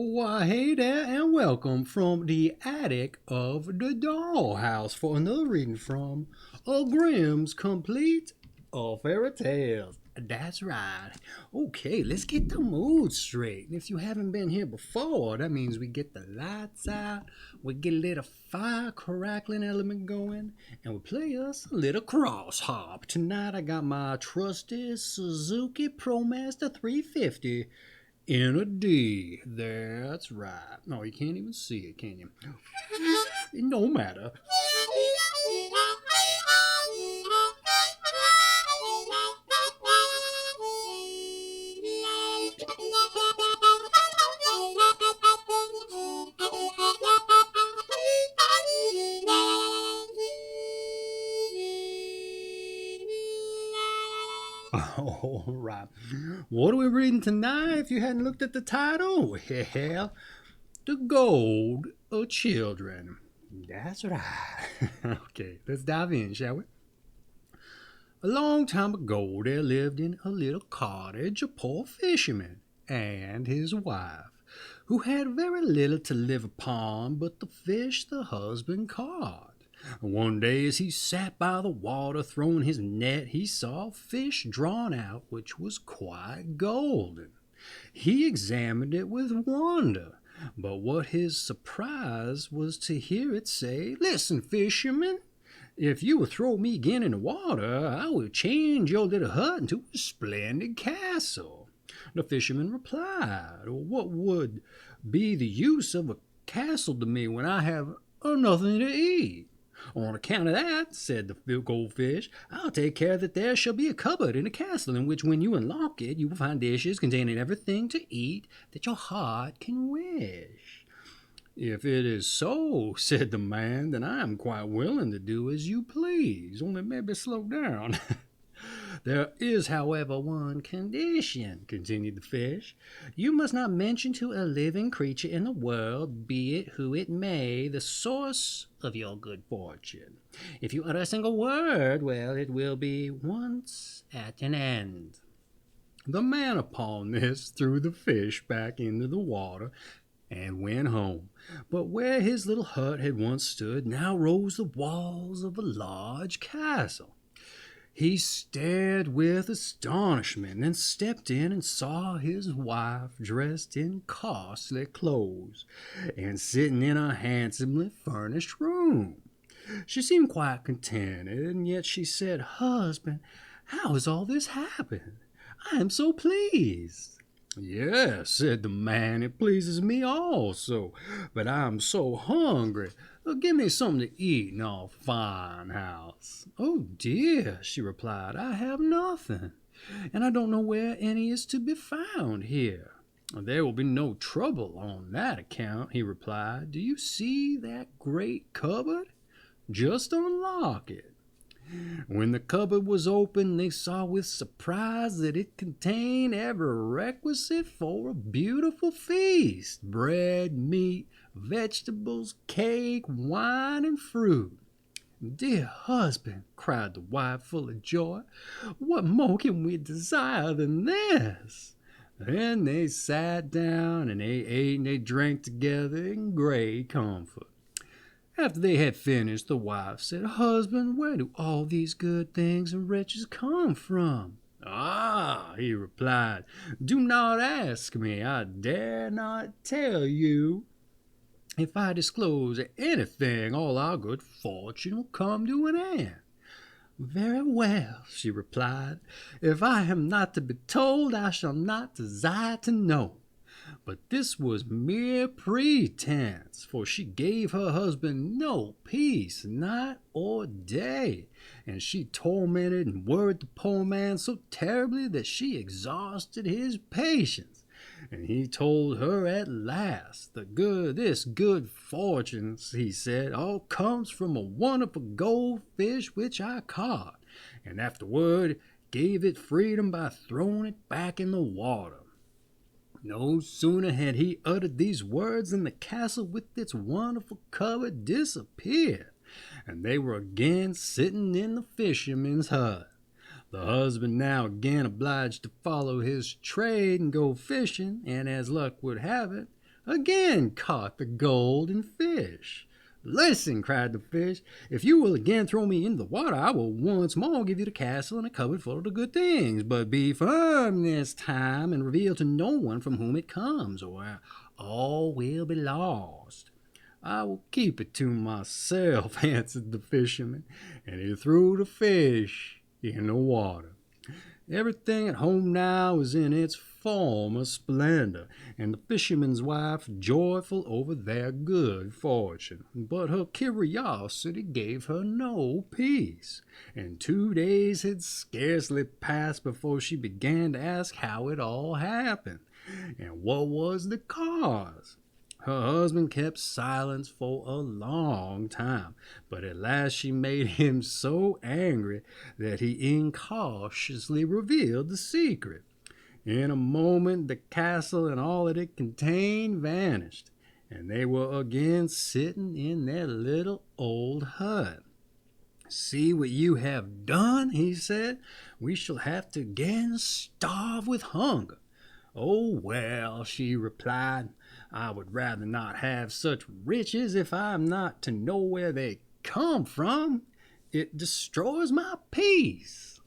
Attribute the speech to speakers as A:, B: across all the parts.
A: Why, hey there, and welcome from the attic of the dollhouse for another reading from Grimm's Complete Fairytales. That's right. Okay, let's get the mood straight. If you haven't been here before, that means we get the lights out, we get a little fire crackling element going, and we play us a little crossharp. Tonight I got my trusty Suzuki Promaster 350 in a D. That's right. No, you can't even see it, can you? It don't matter. All right. What are we reading tonight if you hadn't looked at the title? Well, The Gold of Children. That's right. Okay, let's dive in, shall we? A long time ago, there lived in a little cottage a poor fisherman and his wife, who had very little to live upon but the fish the husband caught. One day as he sat by the water throwing his net, he saw a fish drawn out which was quite golden. He examined it with wonder, but what his surprise was to hear it say, "Listen, fisherman, if you will throw me again in the water, I will change your little hut into a splendid castle." The fisherman replied, "What would be the use of a castle to me when I have nothing to eat?" "On account of that," said the goldfish, "I'll take care that there shall be a cupboard in the castle in which when you unlock it you will find dishes containing everything to eat that your heart can wish." "If it is so," said the man, "then I am quite willing to do as you please, only maybe slow down." "There is, however, one condition," continued the fish. "You must not mention to a living creature in the world, be it who it may, the source of your good fortune. If you utter a single word, well, it will be once at an end." The man upon this threw the fish back into the water and went home. But where his little hut had once stood now rose the walls of a large castle. He stared with astonishment, and stepped in and saw his wife dressed in costly clothes, and sitting in a handsomely furnished room. She seemed quite contented, and yet she said, "Husband, how has all this happened? I am so pleased." "Yes," said the man, "it pleases me also, but I am so hungry. Give me something to eat in our fine house." "Oh dear," she replied, "I have nothing, and I don't know where any is to be found here." "There will be no trouble on that account," he replied. "Do you see that great cupboard? Just unlock it." When the cupboard was opened, they saw with surprise that it contained every requisite for a beautiful feast: bread, meat, vegetables, cake, wine, and fruit. "Dear husband," cried the wife, full of joy, "what more can we desire than this?" Then they sat down, and they ate and they drank together in great comfort. After they had finished, the wife said, "Husband, where do all these good things and riches come from?" "Ah," he replied, "do not ask me. I dare not tell you. If I disclose anything, all our good fortune will come to an end." "Very well," she replied. "If I am not to be told, I shall not desire to know." But this was mere pretense, for she gave her husband no peace, night or day, and she tormented and worried the poor man so terribly that she exhausted his patience. And he told her at last, this good fortune," he said, "all comes from a wonderful goldfish which I caught, and afterward gave it freedom by throwing it back in the water." No sooner had he uttered these words than the castle with its wonderful cupboard disappeared, and they were again sitting in the fisherman's hut. The husband now again obliged to follow his trade and go fishing, and as luck would have it, again caught the golden fish. Listen, cried the fish, if you will again throw me into the water, I will once more give you the castle and a cupboard full of the good things. But be firm this time and reveal to no one from whom it comes, or all will be lost. I will keep it to myself, answered the fisherman, and he threw the fish in the water. Everything at home now is in its former splendor, and the fisherman's wife joyful over their good fortune. But her curiosity gave her no peace, and 2 days had scarcely passed before she began to ask how it all happened, and what was the cause. Her husband kept silence for a long time, but at last she made him so angry that he incautiously revealed the secret. In a moment the castle and all that it contained vanished, and they were again sitting in their little old hut. See what you have done, he said. We shall have to again starve with hunger. Oh, well, she replied, I would rather not have such riches if I am not to know where they come from. It destroys my peace.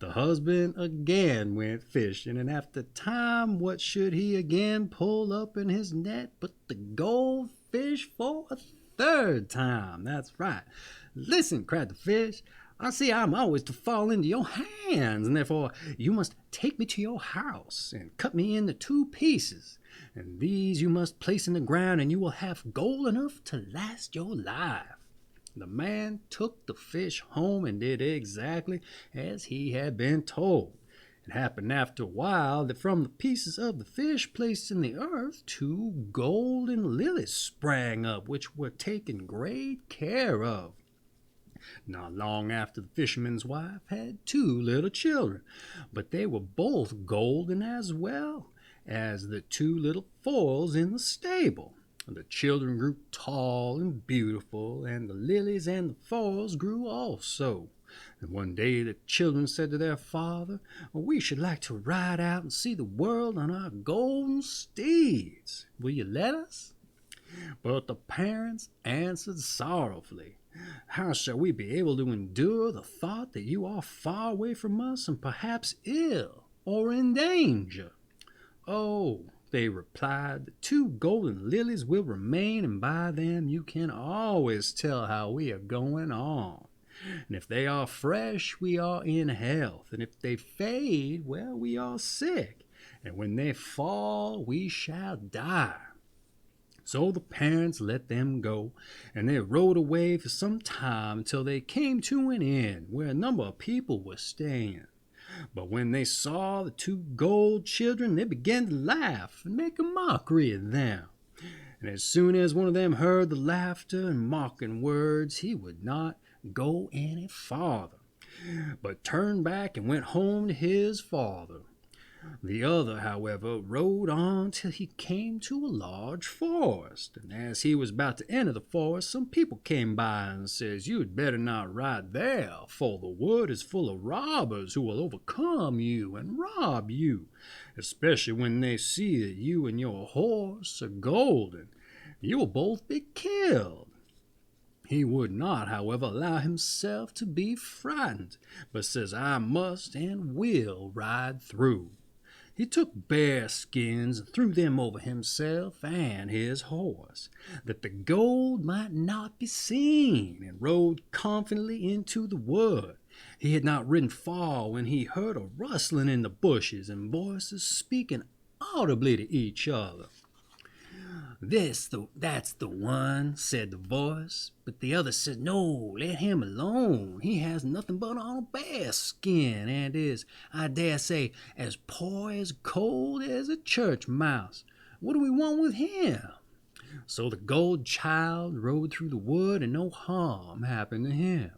A: The husband again went fishing, and after time what should he again pull up in his net but the goldfish for a third time? That's right. Listen, cried the fish, I see I'm always to fall into your hands, and therefore you must take me to your house and cut me into 2 pieces, and these you must place in the ground, and you will have gold enough to last your life. The man took the fish home and did exactly as he had been told. It happened after a while that from the pieces of the fish placed in the earth 2 golden lilies sprang up, which were taken great care of. Not long after, the fisherman's wife had 2 little children, but they were both golden as well as the 2 little foals in the stable. The children grew tall and beautiful, and the lilies and the foals grew also. And one day the children said to their father, We should like to ride out and see the world on our golden steeds. Will you let us? But the parents answered sorrowfully, How shall we be able to endure the thought that you are far away from us and perhaps ill or in danger? Oh, they replied, the 2 golden lilies will remain, and by them you can always tell how we are going on. And if they are fresh, we are in health, and if they fade, well, we are sick, and when they fall, we shall die. So the parents let them go, and they rode away for some time until they came to an inn where a number of people were staying. But when they saw the 2 gold children, they began to laugh and make a mockery of them. And as soon as one of them heard the laughter and mocking words, he would not go any farther, but turned back and went home to his father. The other, however, rode on till he came to a large forest, and as he was about to enter the forest, some people came by and says, You had better not ride there, for the wood is full of robbers who will overcome you and rob you, especially when they see that you and your horse are golden. You will both be killed. He would not, however, allow himself to be frightened, but says, I must and will ride through. He took bear skins and threw them over himself and his horse, that the gold might not be seen, and rode confidently into the wood. He had not ridden far when he heard a rustling in the bushes and voices speaking audibly to each other. That's the one, said the voice, but the other said, No, let him alone. He has nothing but on a bear skin, and is, I dare say, as poor as cold as a church mouse. What do we want with him? So the gold child rode through the wood, and no harm happened to him.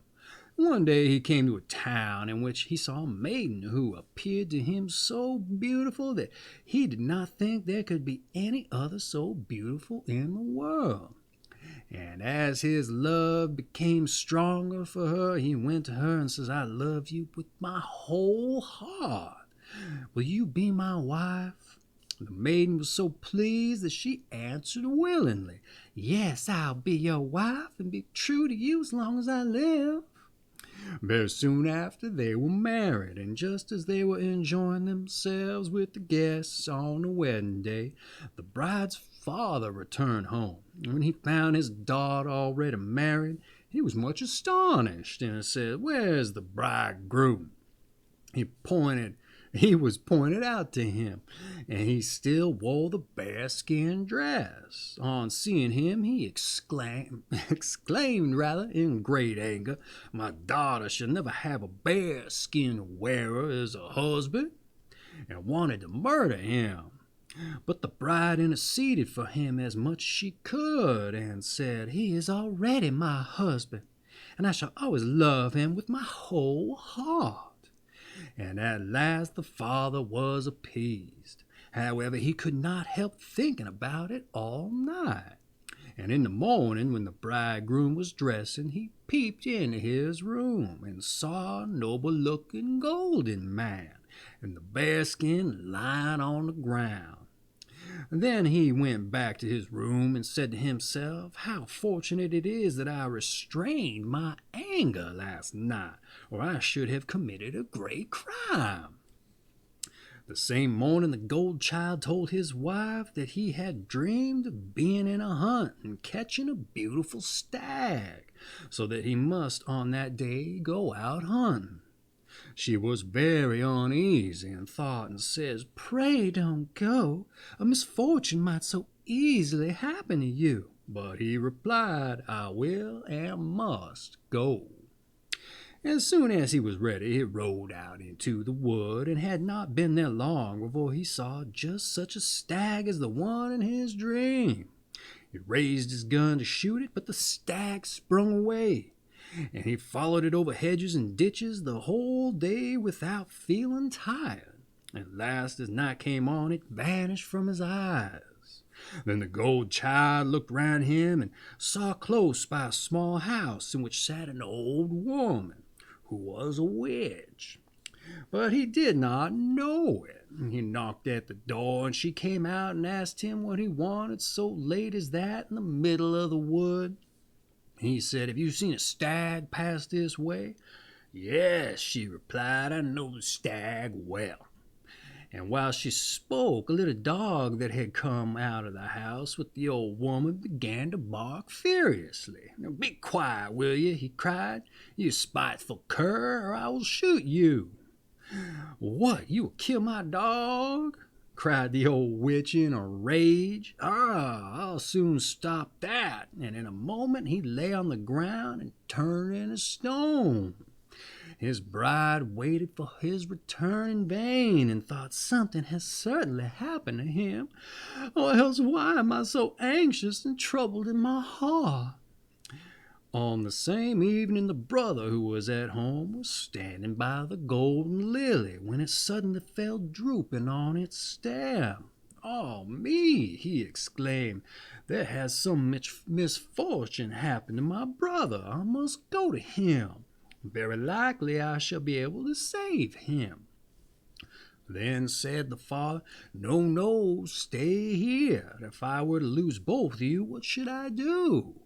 A: One day he came to a town in which he saw a maiden who appeared to him so beautiful that he did not think there could be any other so beautiful in the world. And as his love became stronger for her, he went to her and says, I love you with my whole heart. Will you be my wife? The maiden was so pleased that she answered willingly, "Yes, I'll be your wife and be true to you as long as I live." Very soon after they were married, and just as they were enjoying themselves with the guests on the wedding day, the bride's father returned home. When he found his daughter already married, he was much astonished, and said, "Where's the bridegroom?" He was pointed out to him, and he still wore the bearskin dress. On seeing him, he exclaimed in great anger, "My daughter shall never have a bearskin wearer as a husband," and wanted to murder him. But the bride interceded for him as much as she could, and said, "He is already my husband, and I shall always love him with my whole heart." And at last the father was appeased. However, he could not help thinking about it all night. And in the morning, when the bridegroom was dressing, he peeped into his room and saw a noble-looking golden man, and the bearskin lying on the ground. Then he went back to his room and said to himself, "How fortunate it is that I restrained my anger last night, or I should have committed a great crime." The same morning the gold child told his wife that he had dreamed of being in a hunt and catching a beautiful stag, so that he must on that day go out hunting. She was very uneasy, and thought and says, "Pray don't go. A misfortune might so easily happen to you." But he replied, "I will and must go." As soon as he was ready, he rode out into the wood, and had not been there long before he saw just such a stag as the one in his dream. He raised his gun to shoot it, but the stag sprung away, and he followed it over hedges and ditches the whole day without feeling tired. At last, as night came on, it vanished from his eyes. Then the gold child looked round him and saw close by a small house in which sat an old woman, who was a witch. But he did not know it. He knocked at the door, and she came out and asked him what he wanted so late as that in the middle of the wood. He said, "Have you seen a stag pass this way?" "Yes," she replied, "I know the stag well." And while she spoke, a little dog that had come out of the house with the old woman began to bark furiously. "Be quiet, will you?" he cried, "you spiteful cur, or I will shoot you." "What, you will kill my dog?" cried the old witch in a rage. I'll soon stop that." And in a moment he lay on the ground and turned into stone. His bride waited for his return in vain, and thought, "Something has certainly happened to him, or else why am I so anxious and troubled in my heart?" On the same evening the brother, who was at home, was standing by the golden lily, when it suddenly fell drooping on its stem. "Oh me!" he exclaimed, "there has some misfortune happened to my brother. I must go to him. Very likely I shall be able to save him." Then said the father, "No, no, stay here. If I were to lose both of you, what should I do?"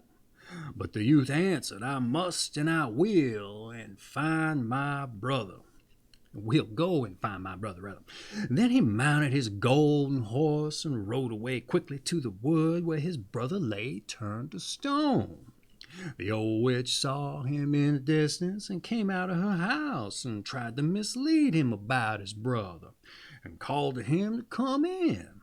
A: But the youth answered, "I must and I will and find my brother. We'll go and find my brother, rather." Then he mounted his golden horse and rode away quickly to the wood where his brother lay turned to stone. The old witch saw him in the distance, and came out of her house and tried to mislead him about his brother, and called to him to come in.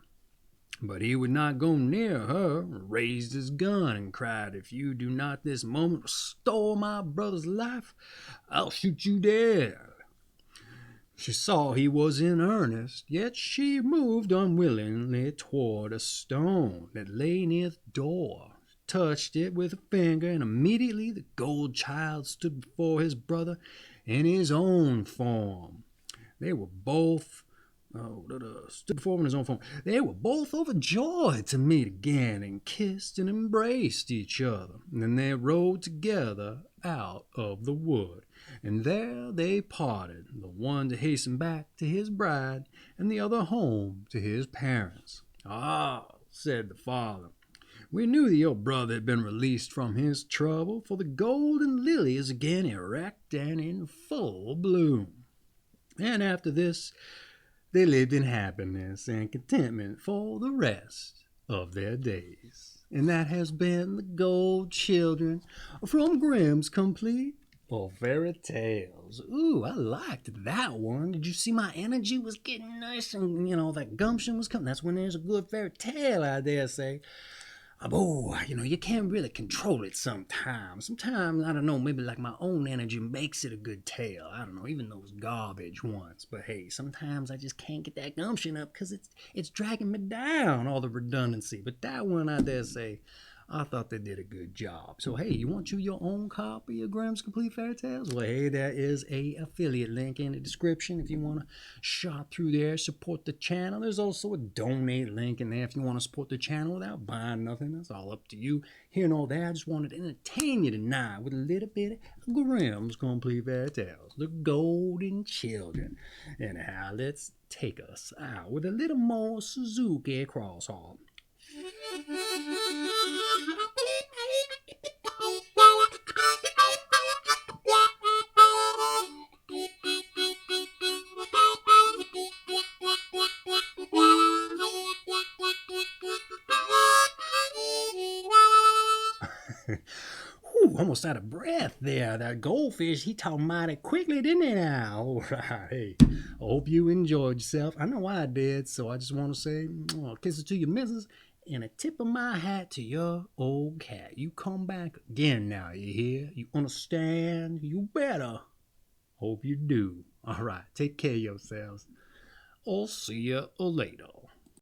A: But he would not go near her, raised his gun, and cried, "If you do not this moment restore my brother's life, I'll shoot you dead." She saw he was in earnest, yet she moved unwillingly toward a stone that lay near the door, touched it with a finger, and immediately the gold child stood before his brother in his own form. They were both Stood before him in his own form. They were both overjoyed to meet again, and kissed and embraced each other. And then they rode together out of the wood, and there they parted, the one to hasten back to his bride, and the other home to his parents. Ah, said the father, we knew that your brother had been released from his trouble, for the golden lily is again erect and in full bloom. And after this, they lived in happiness and contentment for the rest of their days. And that has been the Gold Children from Grimm's Complete Fairy Tales. Ooh, I liked that one. Did you see my energy was getting nice and, that gumption was coming? That's when there's a good fairy tale, I dare say. Oh, you can't really control it sometimes. Sometimes, I don't know, maybe like my own energy makes it a good tale. I don't know, even those garbage ones. But hey, sometimes I just can't get that gumption up because it's dragging me down, all the redundancy. But that one, I dare say, I thought they did a good job. So hey, you want your own copy of Grimm's Complete Fairy Tales? Well, hey, there is a affiliate link in the description if you want to shop through there, support the channel. There's also a donate link in there if you want to support the channel without buying nothing. That's all up to you. Here and all that, I just wanted to entertain you tonight with a little bit of Grimm's Complete Fairy Tales, the Golden Children. Anyhow, let's take us out with a little more Suzuki crossharp. Almost out of breath there. That goldfish, he talked mighty quickly, didn't he now? All right. Hey, I hope you enjoyed yourself. I know I did, so I just want to say kisses to your missus and a tip of my hat to your old cat. You come back again now, you hear? You understand? You better. Hope you do. All right. Take care of yourselves. I'll see you later.